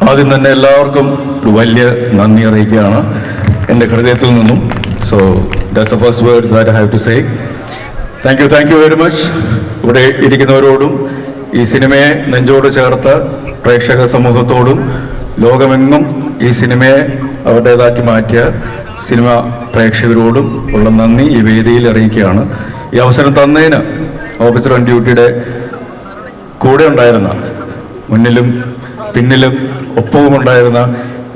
ആദ്യം തന്നെ എല്ലാവർക്കും ഒരു വലിയ നന്ദി അറിയിക്കുകയാണ് എൻ്റെ ഹൃദയത്തിൽ നിന്നും. So that's the first words that I have to say. Thank you very much. ഇവിടെ ഇരിക്കുന്നവരോടും ഈ സിനിമയെ നെഞ്ചോട് ചേർത്ത് പ്രേക്ഷക സമൂഹത്തോടും ലോകമെങ്ങും ഈ സിനിമയെ അവരുടേതാക്കി മാറ്റിയ സിനിമ പ്രേക്ഷകരോടും ഉള്ള നന്ദി ഈ വേദിയിൽ അറിയിക്കുകയാണ്. ഈ അവസരം തന്നതിന് ഓഫീസർ ഓൺ ഡ്യൂട്ടിയുടെ കൂടെ ഉണ്ടായിരുന്ന, മുന്നിലും പിന്നിലും ഒപ്പവും ഉണ്ടായിരുന്ന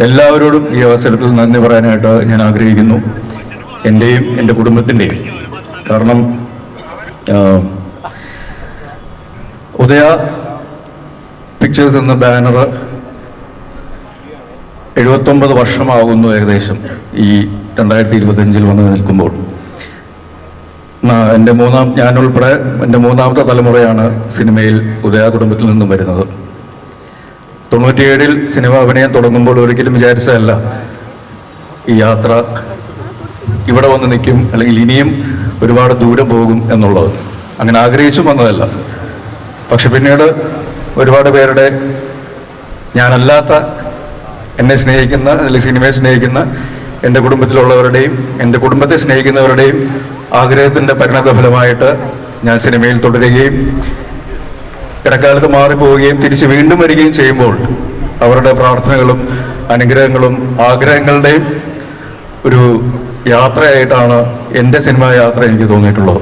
എല്ലാവരോടും ഈ അവസരത്തിൽ നന്ദി പറയാനായിട്ട് ഞാൻ ആഗ്രഹിക്കുന്നു. എൻ്റെയും എൻ്റെ കുടുംബത്തിൻ്റെയും. കാരണം ഉദയ പിക്ചേഴ്സ് എന്ന ബാനർ 79 വർഷമാകുന്നു ഏകദേശം ഈ 2025 വന്ന് നിൽക്കുമ്പോൾ. ഞാനുൾപ്പെടെ എൻ്റെ മൂന്നാമത്തെ തലമുറയാണ് സിനിമയിൽ ഉദയ കുടുംബത്തിൽ നിന്നും വരുന്നത്. 97 സിനിമ അഭിനയം തുടങ്ങുമ്പോൾ ഒരിക്കലും വിചാരിച്ചതല്ല ഈ യാത്ര ഇവിടെ വന്ന് നിൽക്കും, അല്ലെങ്കിൽ ഇനിയും ഒരുപാട് ദൂരം പോകും എന്നുള്ളത്. അങ്ങനെ ആഗ്രഹിച്ചു വന്നതല്ല. പക്ഷെ പിന്നീട് ഒരുപാട് പേരുടെ, ഞാനല്ലാത്ത എന്നെ സ്നേഹിക്കുന്ന, അല്ലെങ്കിൽ സിനിമയെ സ്നേഹിക്കുന്ന എൻ്റെ കുടുംബത്തിലുള്ളവരുടെയും എൻ്റെ കുടുംബത്തെ സ്നേഹിക്കുന്നവരുടെയും ആഗ്രഹത്തിൻ്റെ പരിണതഫലമായിട്ട് ഞാൻ സിനിമയിൽ തുടരുകയും ഇടക്കാലത്ത് മാറിപ്പോവുകയും തിരിച്ച് വീണ്ടും വരികയും ചെയ്യുമ്പോൾ അവരുടെ പ്രാർത്ഥനകളും അനുഗ്രഹങ്ങളും ആഗ്രഹങ്ങളുടെയും ഒരു യാത്രയായിട്ടാണ് എൻ്റെ സിനിമാ യാത്ര എനിക്ക് തോന്നിയിട്ടുള്ളത്.